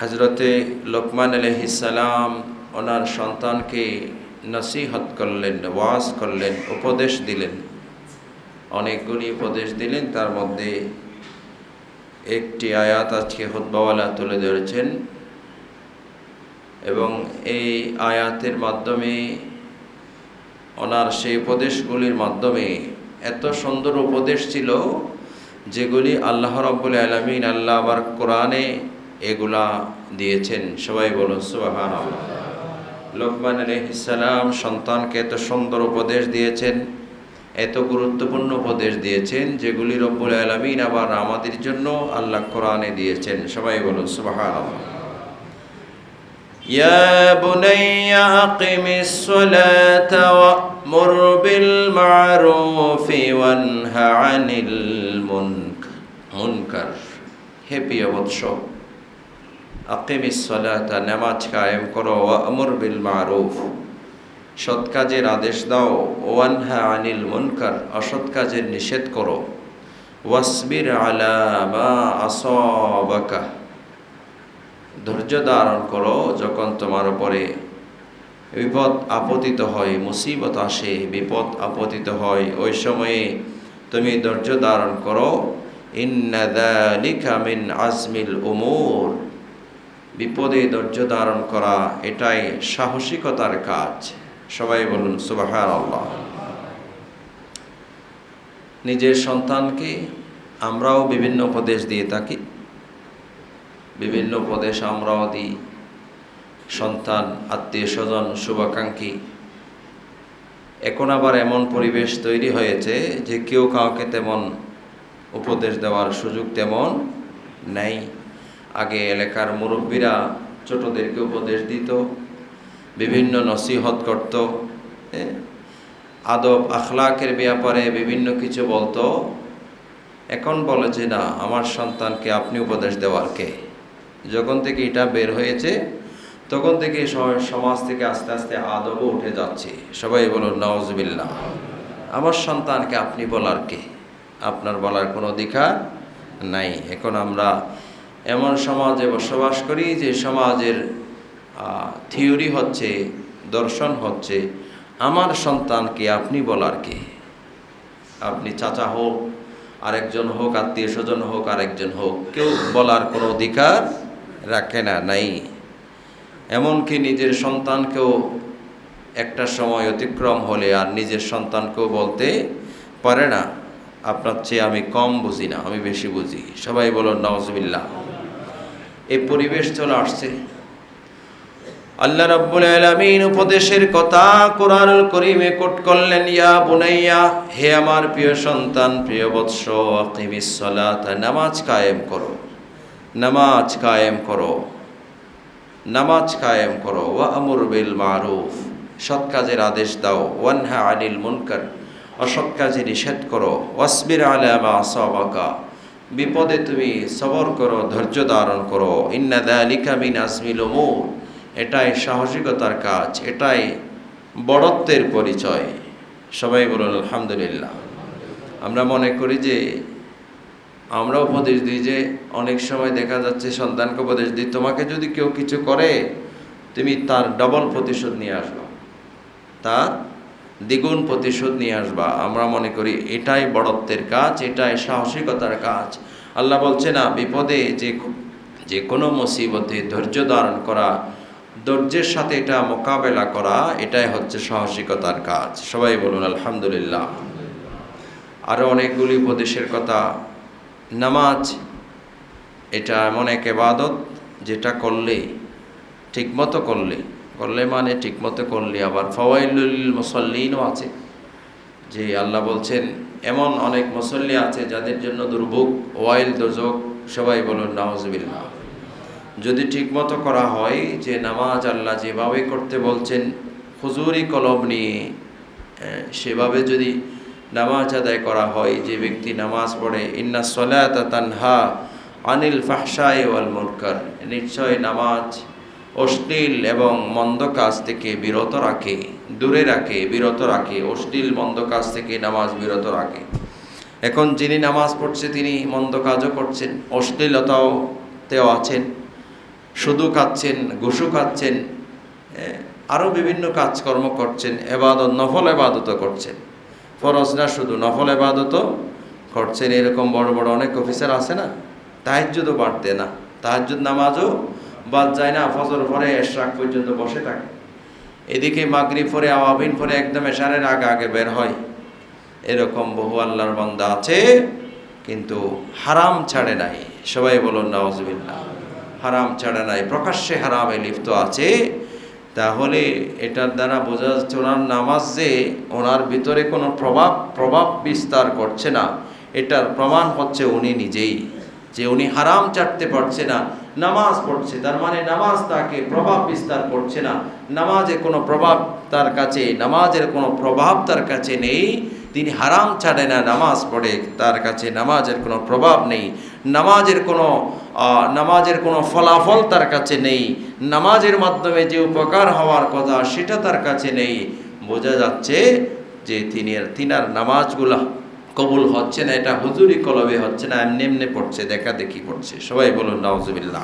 হযরতে লোকমান আলাইহিস সালাম ওনার সন্তানকে নসিহত করলেন, ওয়াজ করলেন, উপদেশ দিলেন। অনেকগুলি উপদেশ দিলেন, তার মধ্যে একটি আয়াত আজকে খুতবাওয়ালা তুলে ধরেছেন এবং এই আয়াতের মাধ্যমে ওনার সেই উপদেশগুলির মাধ্যমে এত সুন্দর উপদেশ ছিল যেগুলি আল্লাহ রাব্বুল আলামিন আল্লাহ আবার কোরআনে এগুলা দিয়েছেন। সবাই বলুন সুবহানাল্লাহ। লোকমান আলাইহিস সালাম সন্তানকে এত সুন্দর উপদেশ দিয়েছেন, এত গুরুত্বপূর্ণ উপদেশ দিয়েছেন যেগুলি রব্বুল আলামিন আবার আমাদের জন্য আল্লাহ কোরআনে দিয়েছেন। সবাই বলুন সুবহানাল্লাহ। ইয়া বুনাইয়া আকিমিস সালাতা ওয়া'মুর বিল মা'রুফি ওয়ানহা আনিল মুনকার। হে প্রিয় বৎস, আকিমিস সালাতা, নামাজ কায়েম করো, ওয়া'মুর বিল মা'রুফ, সৎ কাজের আদেশ দাও, ওয়ানহা আনিল মুনকার, অসৎ কাজের নিষেধ করো, ওয়াসবির আলা মা আসাবাকা, ধৈর্য ধারণ করো যখন তোমার উপরে বিপদ আপতিত হয়, মুসিবত আসে, বিপদ আপতিত হয়, ওই সময়ে তুমি ধৈর্য ধারণ করো। ইন্না যালিকা মিন আজমিল উমুর, বিপদে ধৈর্য ধারণ করা এটাই সাহসিকতার কাজ। সবাই বলুন সুবহানাল্লাহ। নিজের সন্তানকে আমরাও বিভিন্ন উপদেশ দিয়ে থাকি, বিভিন্ন উপদেশ আমরাও দিই। সন্তান, আত্মীয় স্বজন, শুভাকাঙ্ক্ষী, এখন আবার এমন পরিবেশ তৈরি হয়েছে যে কেউ কাউকে তেমন উপদেশ দেওয়ার সুযোগ তেমন নেই। আগে এলাকার মুরব্বীরা ছোটদেরকে উপদেশ দিত, বিভিন্ন নসিহত করত, আদব আখলাকের ব্যাপারে বিভিন্ন কিছু বলতো। এখন বলে যে না, আমার সন্তানকে আপনি উপদেশ দেওয়ার কে? যখন থেকে এটা বের হয়েছে তখন থেকে সমাজ থেকে আস্তে আস্তে আদবও উঠে যাচ্ছে। সবাই বলুন নাউজুবিল্লাহ। আমার সন্তানকে আপনি বলার কে? আপনার বলার কোনো অধিকার নাই। এখন আমরা এমন সমাজে বসবাস করি যে সমাজের থিওরি হচ্ছে, দর্শন হচ্ছে, আমার সন্তানকে আপনি বলার কে? আপনি চাচা হোক, আরেকজন হোক, আত্মীয় স্বজন হোক, আরেকজন হোক, কেউ বলার কোনো অধিকার রাখে না, নাই। এমনকি নিজের সন্তানকেও একটা সময় অতিক্রম হলে আর নিজের সন্তানকেও বলতে পারে না, আপনার চেয়ে আমি কম বুঝি না, আমি বেশি বুঝি। সবাই বলুন নাউজুবিল্লাহ। এই পরিবেশ চলে আসছে। আল্লাহ রাব্বুল আলামিন উপদেশের কথা কোরআনুল কারীমে কোট করলেন, ইয়া বুনাইয়া, হে আমার প্রিয় সন্তান, প্রিয় বৎস, আকিমিস সালাতা, নামাজ কায়েম করো, নামাজ কায়েম করো, নামাজ কায়েম করো, ওয়া'মুর বিল মা'রুফ, সৎ কাজের আদেশ দাও, ওয়ানহা আনিল মুনকার, অসৎ কাজে নিষেধ করো, ওয়াসবির আলা মা আসাবাকা, বিপদে তুমি সবর করো, ধৈর্য ধারণ করো। ইন্না যালিকা মিন আজমিল উমুর, এটাই সাহসিকতার কাজ, এটাই বড়ত্বের পরিচয়। সবাই বলুন আলহামদুলিল্লাহ। আমরা মনে করি যে আমরা উপদেশ দিই, যে অনেক সময় দেখা যাচ্ছে সন্তানকে উপদেশ দিই, তোমাকে যদি কেউ কিছু করে তুমি তার ডবল প্রতিশোধ নিয়ে আসবা, তার দ্বিগুণ প্রতিশোধ নিয়ে আসবা। আমরা মনে করি এটাই বড়ত্বের কাজ, এটাই সাহসিকতার কাজ। আল্লাহ বলছে না, বিপদে যে কোনো মুসিবতে ধৈর্য ধারণ করা, ধৈর্যের সাথে এটা মোকাবেলা করা, এটাই হচ্ছে সাহসিকতার কাজ। সবাই বলুন আলহামদুলিল্লাহ। আরও অনেকগুলি উপদেশের কথা। নামাজ এটা এমন এক ইবাদত যেটা করলে, ঠিকমতো করলে মানে ঠিকমতো করলে, আবার ফাওয়াইলুল মুসাল্লিনও আছে, যে আল্লাহ বলছেন এমন অনেক মুসল্লি আছে যাদের জন্য দুর্ভোগ, ওয়াইল, দোজখ। সবাই বলুন নাউজুবিল্লাহ। যদি ঠিকমতো করা হয়, যে নামাজ আল্লাহ যেভাবে করতে বলছেন হুজুরি কলব নিয়ে, সেভাবে যদি নামাজ আদায় করা হয়, যে ব্যক্তি নামাজ পড়ে, ইন্নাস সালাতা তানহা আনিল ফাহশাই ওয়াল মুনকার, নিশ্চয় নামাজ অশ্লীল এবং মন্দ কাজ থেকে বিরত রাখে, দূরে রাখে, বিরত রাখে। অশ্লীল মন্দ কাজ থেকে নামাজ বিরত রাখে। এখন যিনি নামাজ পড়ছে তিনি মন্দ কাজও করছেন, অশ্লীলতাতেও আছেন, শুধু খাচ্ছেন, ঘুষু খাচ্ছেন, আরও বিভিন্ন কাজকর্ম করছেন, এবাদত নফল এবাদতও করছেন, ফরজ না শুধু নফল এবাদতও করছেন। এরকম বড় বড় অনেক অফিসার আছে না, তাহাজ্জুদও বাড়তে না, তাহাজ্জুদ নামাজও বাদ যায় না, ফজর পরে এশরাক পর্যন্ত বসে থাকে। এদিকে মাগরিব পরে আওয়াবিন পরে একদম এশারের আগে আগে বের হয়। এরকম বহু আল্লাহর বান্দা আছে, কিন্তু হারাম ছাড়ে নাই। সবাই বলুন নাউজুবিল্লাহ। হারাম ছাড়ে নাই, প্রকাশ্যে হারামে লিপ্ত আছে। তাহলে এটার দ্বারা বোঝা যাচ্ছে ওনার নামাজ যে ওনার ভিতরে কোনো প্রভাব বিস্তার করছে না। এটার প্রমাণ হচ্ছে উনি নিজেই, যে উনি হারাম ছাড়তে পারছে না, নামাজ পড়ছে, তার মানে নামাজ তাকে প্রভাব বিস্তার করছে না। নামাজের কোনো প্রভাব তার কাছে, নামাজের কোনো প্রভাব তার কাছে নেই। তিনি হারাম ছাড়ে না, নামাজ পড়ে, তার কাছে নামাজের কোনো প্রভাব নেই, নামাজের কোনো ফলাফল তার কাছে নেই, নামাজের মাধ্যমে যে উপকার হওয়ার কথা সেটা তার কাছে নেই। বোঝা যাচ্ছে যে তিনার নামাজগুলা কবুল হচ্ছে না। এটা হুজুরি কলবে হচ্ছে না, এমনি এমনি পড়ছে, দেখা দেখি পড়ছে। সবাই বলুন নাউজুবিল্লাহ।